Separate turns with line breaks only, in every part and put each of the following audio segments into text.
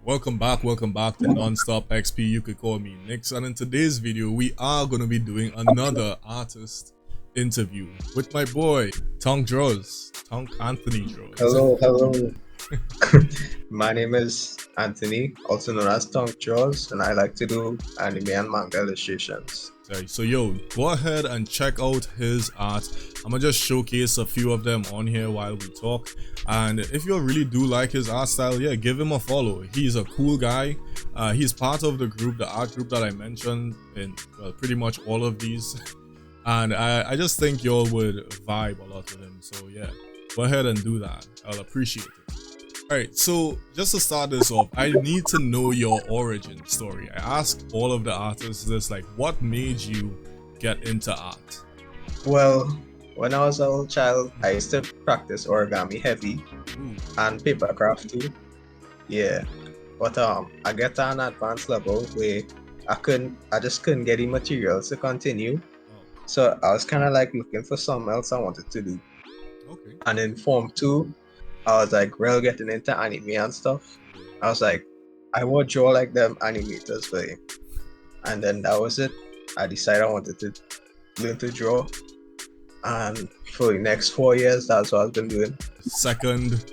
Welcome back to Non-Stop XP. You could call me Nix, and in today's video, we are gonna be doing another artist interview with my boy Tonk Tonk Anthony Draws.
Hello, hello. My name is Anthony, also known as Tonk Jaws, and I like to do anime and manga illustrations.
Sorry, so yo, go ahead and check out his art. I'm gonna just showcase a few of them on here while we talk. And if you really do like his art style, yeah, give him a follow. He's a cool guy. He's part of the group, the art group that I mentioned in pretty much all of these. And I just think y'all would vibe a lot with him. So yeah, go ahead and do that. I'll appreciate it. Alright, so just to start this off, I need to know your origin story. I ask all of the artists this, like, what made you get into art?
Well, when I was a little child, I used to practice origami heavy and paper craft too. Yeah, but I get to an advanced level where I just couldn't get the materials to continue. So I was kind of like looking for something else I wanted to do.
Okay.
And in Form 2, I was like real getting into anime and stuff. I was like, I want to draw like them animators for you. And then that was it. I decided I wanted to learn to draw. And for the next 4 years, that's what I've been doing.
Second,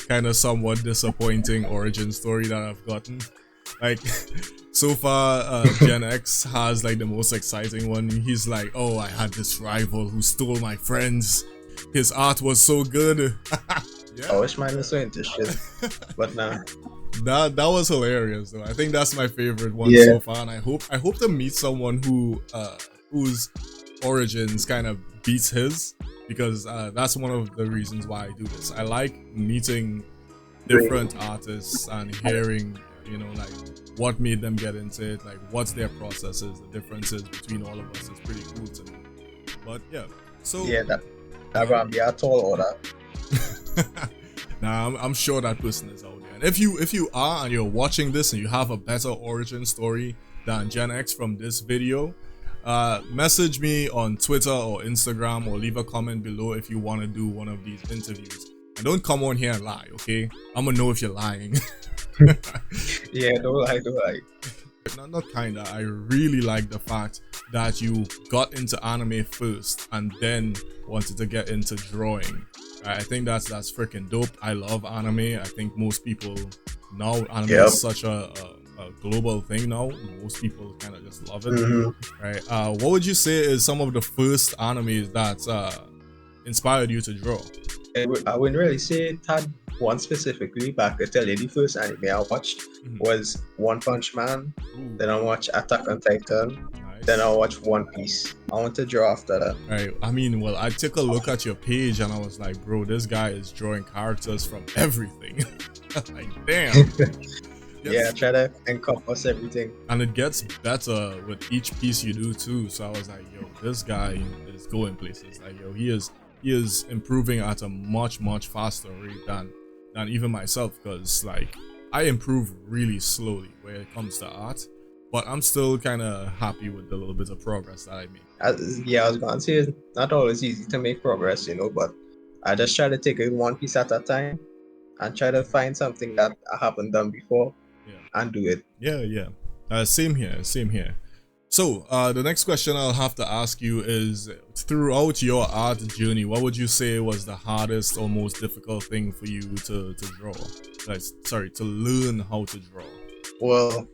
kind of somewhat disappointing origin story that I've gotten. Like, so far, Gen X has like the most exciting one. He's like, oh, I had this rival who stole my friends. His art was so good.
Yeah. I wish mine was so into shit, but nah.
That was hilarious though. I think that's my favorite one so far, and I hope to meet someone whose origins kind of beats his, because that's one of the reasons why I do this. I like meeting different artists and hearing, you know, like what made them get into it, like what's their processes, the differences between all of us is pretty cool to me. But yeah, so
yeah, that gonna be a tall order.
Nah, I'm sure that person is out there. And if you are and you're watching this and you have a better origin story than Gen X from this video, message me on Twitter or Instagram, or leave a comment below if you want to do one of these interviews. And don't come on here and lie, okay? I'm gonna know if you're lying.
Yeah, don't lie.
Not kinda. I really like the fact that you got into anime first and then wanted to get into drawing. I think that's freaking dope. I love anime. I think most people now, anime is such a global thing now. Most people kind of just love it, right? What would you say is some of the first animes that inspired you to draw?
I wouldn't really say it had one specifically, but I could tell you the first anime I watched was One Punch Man. Then I watched Attack on Titan. Then I watched One Piece. I want to draw after that.
Right. I mean, well, I took a look at your page and I was like, bro, this guy is drawing characters from everything. Like, damn.
Yeah, I try to encompass everything.
And it gets better with each piece you do too. So I was like, yo, this guy is going places. Like, yo, he is improving at a much faster rate than even myself, because like I improve really slowly when it comes to art. But I'm still kind of happy with the little bit of progress that I made.
I was going to say it's not always easy to make progress, you know, but I just try to take it one piece at a time and try to find something that I haven't done before and do it.
Yeah. Same here. So the next question I'll have to ask you is, throughout your art journey, what would you say was the hardest or most difficult thing for you to draw? To learn how to draw.
Well,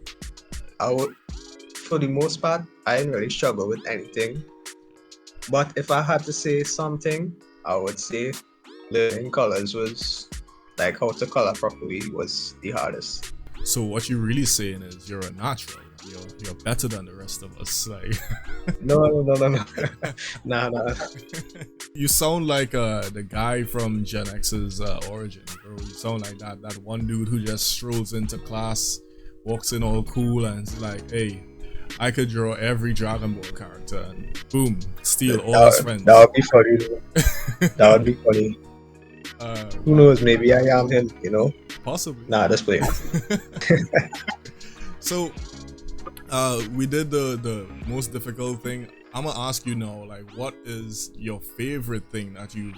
for the most part, I didn't really struggle with anything. But if I had to say something, I would say learning colors was, like, how to color properly was the hardest.
So what you're really saying is you're a natural. You're better than the rest of us. Like,
no. Nah.
You sound like the guy from Gen X's origin, bro. You sound like that one dude who just strolls into class, walks in all cool, and is like, hey, I could draw every Dragon Ball character, and boom, steal all his friends.
That would be funny. That would be funny. Who knows? Maybe I am him, you know?
Possibly.
Nah, just play.
So, we did the most difficult thing. I'm gonna ask you now, like, what is your favorite thing that you've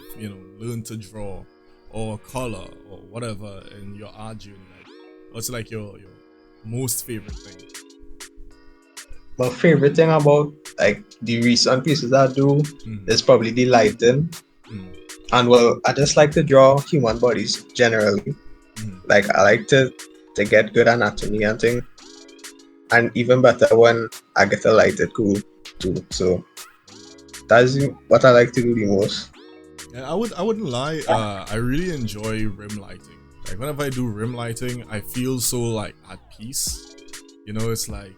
learned to draw or color or whatever in your art journey? Like, What's like your most favorite thing?
My favorite thing about like the recent pieces I do
Mm,
is probably the lighting.
mm,
And well, I just like to draw human bodies generally.
mm.
Like I like to get good anatomy and thing. And even better when I get to light it cool too. So that's what I like to do the most.
Yeah, I wouldn't lie. I really enjoy rim lighting. Like whenever I do rim lighting, I feel so like at peace. You know, it's like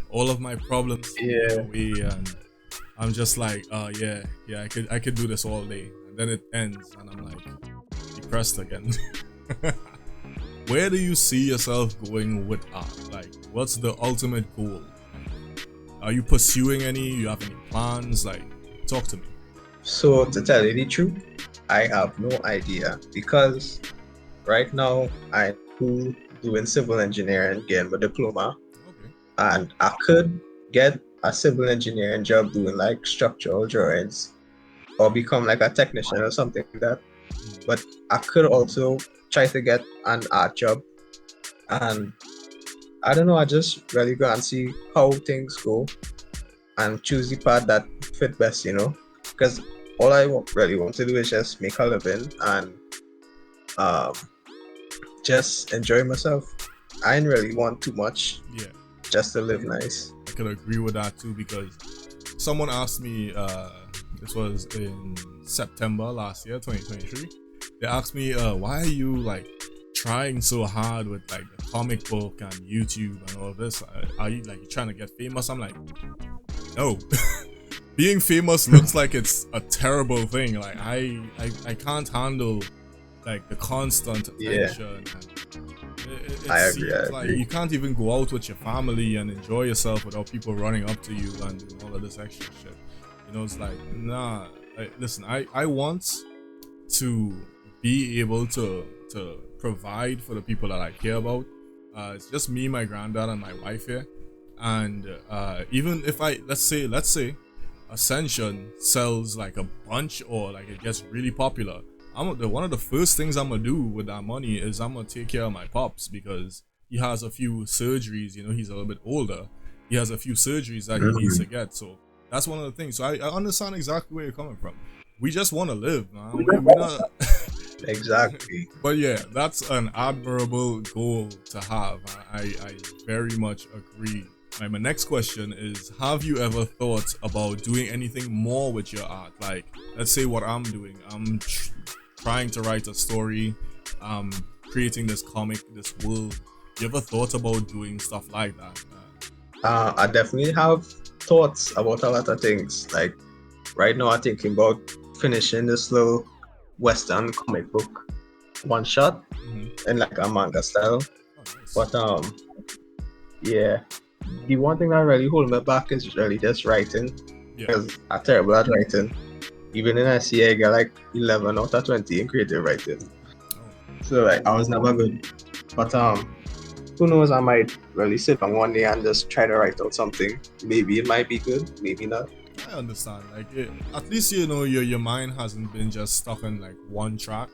all of my problems go
Yeah,
away, and I'm just like, yeah, yeah, I could do this all day, and then it ends, and I'm like depressed again. Where do you see yourself going with art? Like, what's the ultimate goal? Are you pursuing any? You have any plans? Like, talk to me.
so to tell you the truth, I have no idea because right now I'm cool doing civil engineering, getting my diploma,
Okay.
and I could get a civil engineering job doing like structural drawings or become like a technician or something like that. But I could also try to get an art job. And I don't know, I just really go and see how things go and choose the path that fit best, you know? Because all I really want to do is just make a living and um, just enjoy myself. I didn't really want too much,
Yeah,
just to live nice.
I could agree with that too because someone asked me. This was in September last year, 2023. They asked me, why are you like trying so hard with like the comic book and YouTube and all this? Are you like you trying to get famous? I'm like, no. Being famous looks like it's a terrible thing. Like I can't handle like the constant
Yeah,
attention. And it
I agree. I
seems like
agree.
you can't even go out with your family and enjoy yourself without people running up to you and doing all of this extra shit. You know, it's like nah. Like, listen, I want to be able to provide for the people that I care about. It's just me, my granddad, and my wife here. And even if let's say Ascension sells like a bunch or like it gets really popular, one of the first things I'm gonna do with that money is I'm gonna take care of my pops because he has a few surgeries. You know, he's a little bit older. He has a few surgeries that he needs to
Mhm.
get. So that's one of the things. So I understand exactly where you're coming from. We just want to live, man. We not.
Exactly.
But yeah, that's an admirable goal to have. I very much agree. My next question is: have you ever thought about doing anything more with your art? Like, let's say what I'm doing. I'm trying to write a story. I'm creating this comic, this world. You ever thought about doing stuff like that?
I definitely have thoughts about a lot of things. Like right now, I'm thinking about finishing this little Western comic book one shot
Mm-hmm.
in like a manga style.
Oh, nice.
But yeah, the one thing that really hold me back is really just writing
Yeah.
because I'm terrible at writing. Even in SCA, I get like 11 out of 20 in creative writing.
Oh.
So like I was never good. But who knows? I might really sit down one day and just try to write out something. Maybe it might be good, maybe not.
I understand. Like, at least you know your mind hasn't been just stuck on like one track.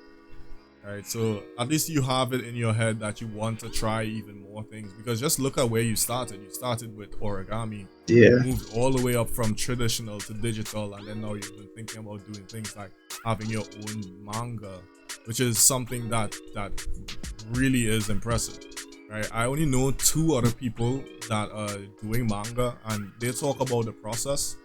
Right, so at least you have it in your head that you want to try even more things because just look at where you started. You started with origami,
Yeah.
moved all the way up from traditional to digital, and then now you've been thinking about doing things like having your own manga, which is something that really is impressive. Right, I only know two other people that are doing manga, and they talk about the process.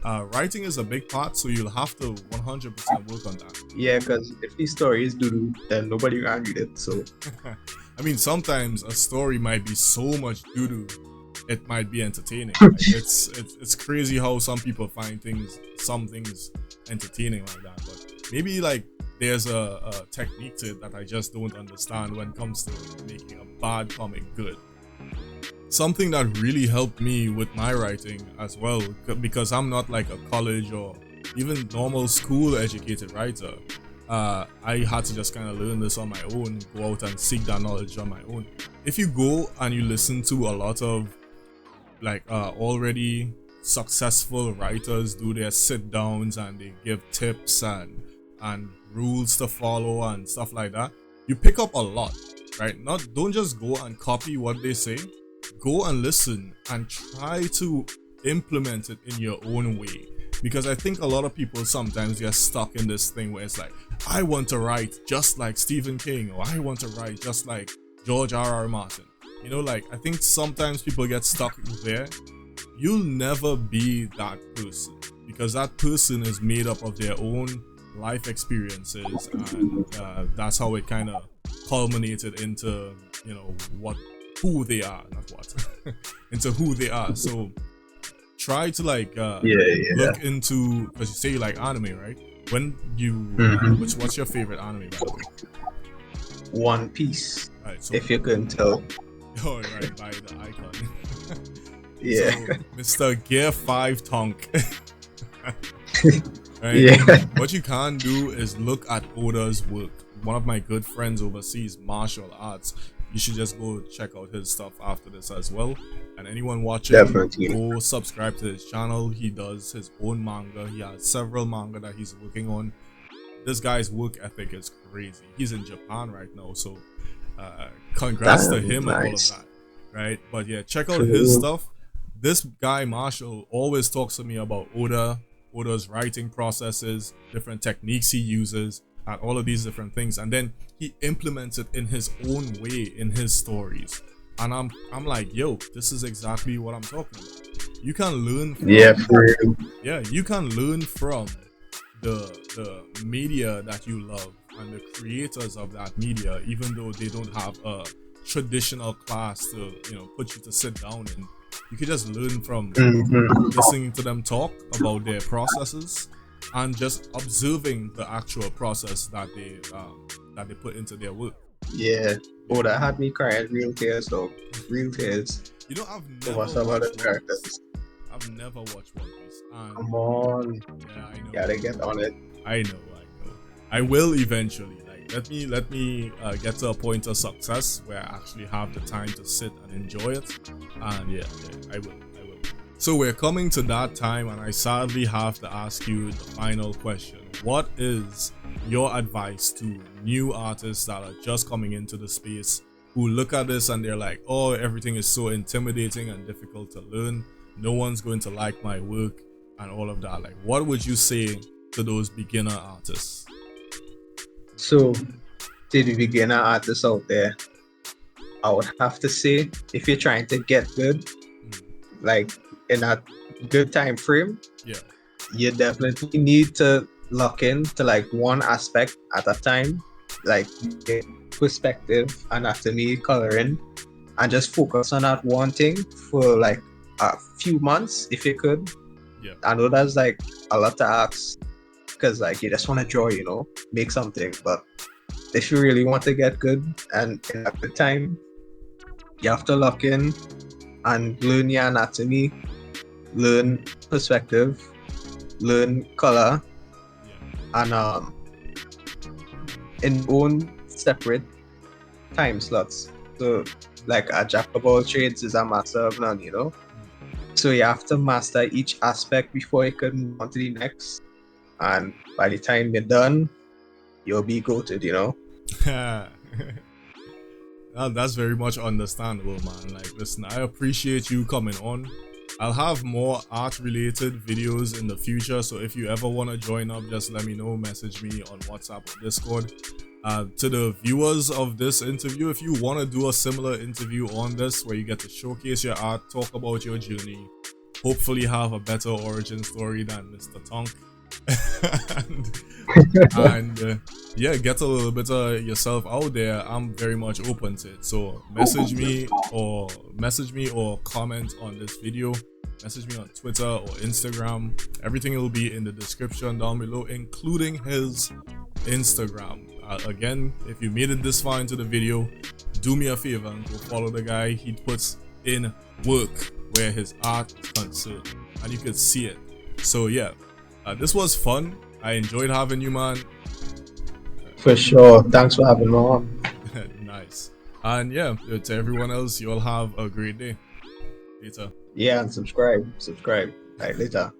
Writing is a big part, so you'll have to 100% work on that.
Yeah, because if the story is doo-doo, then nobody can read it. So
I mean, sometimes a story might be so much doo doo, it might be entertaining. Like it's crazy how some people find some things entertaining like that. But maybe like there's a technique to it that I just don't understand when it comes to making a bad comic good. Something that really helped me with my writing as well, because I'm not like a college or even normal school educated writer. I had to just kind of learn this on my own, go out and seek that knowledge on my own. If you go and you listen to a lot of like already successful writers do their sit downs and they give tips and rules to follow and stuff like that, you pick up a lot. right? Don't just go and copy what they say. Go and listen and try to implement it in your own way. Because I think a lot of people sometimes get stuck in this thing where it's like, I want to write just like Stephen King, or I want to write just like George R.R. Martin. You know, like, I think sometimes people get stuck there. You'll never be that person, because that person is made up of their own life experiences, and that's how it kind of culminated into, you know, who they are, not what, into who they are. So try to like look into, because you say you like anime, right? When you what's your favorite anime, by the way?
One Piece.
Right, so,
if you couldn't tell.
Oh, right, by the icon.
Yeah.
So, Mr. Gear 5 Tonk. Right?
Yeah.
What you can do is look at Oda's work. One of my good friends overseas martial arts. You should just go check out his stuff after this as well. And anyone watching,
Definitely.
go subscribe to his channel. He does his own manga. He has several manga that he's working on. This guy's work ethic is crazy. He's in Japan right now, so congrats to him and all of that, right? But yeah, check out his stuff. This guy Marshall always talks to me about Oda's writing processes, different techniques he uses, and all of these different things, and then he implements it in his own way in his stories. And I'm like, yo, this is exactly what I'm talking about. You can learn from, you can learn from the media that you love and the creators of that media, even though they don't have a traditional class to, you know, put you to sit down in. You could just learn from listening to them talk about their processes and just observing the actual process that they put into their work.
Yeah. Oh, that had me crying real tears though. Real tears.
You know, I've never watched One Piece.
Come on.
Yeah, I know.
Gotta get on it.
I know. I will eventually. Like, let me get to a point of success where I actually have the time to sit and enjoy it. And yeah, I will. So we're coming to that time, and I sadly have to ask you the final question. What is your advice to new artists that are just coming into the space, who look at this and they're like, oh, everything is so intimidating and difficult to learn, no one's going to like my work and all of that? Like, what would you say to those beginner artists?
So, to the beginner artists out there, I would have to say, if you're trying to get good, like in a good time frame, you definitely need to lock in to like one aspect at a time, like perspective, anatomy, coloring, and just focus on that one thing for like a few months if you could. I know that's like a lot to ask, because like you just want to draw, you know, make something. But if you really want to get good and in a good time, you have to lock in and learn your anatomy, learn perspective, learn color, and in own separate time slots. So like a jack of all trades is a master of none, you know. So you have to master each aspect before you can move on to the next. And by the time you're done, you'll be goated, you know.
That's very much understandable, man. Like, listen, I appreciate you coming on. I'll have more art related videos in the future, so if you ever want to join up, just let me know. Message me on WhatsApp or Discord. To the viewers of this interview, if you want to do a similar interview on this where you get to showcase your art, talk about your journey, hopefully have a better origin story than Mr. Tonk, and yeah, get a little bit of yourself out there, I'm very much open to it. So message me or comment on this video. Message me on Twitter or Instagram. Everything will be in the description down below, including his Instagram. Again, if you made it this far into the video, do me a favor and go follow the guy. He puts in work where his art is concerned, and you can see it. So yeah, this was fun. I enjoyed having you, man.
For sure. Thanks for having me on.
Nice. And yeah, to everyone else, you all have a great day. Later.
Yeah, and subscribe. Like later.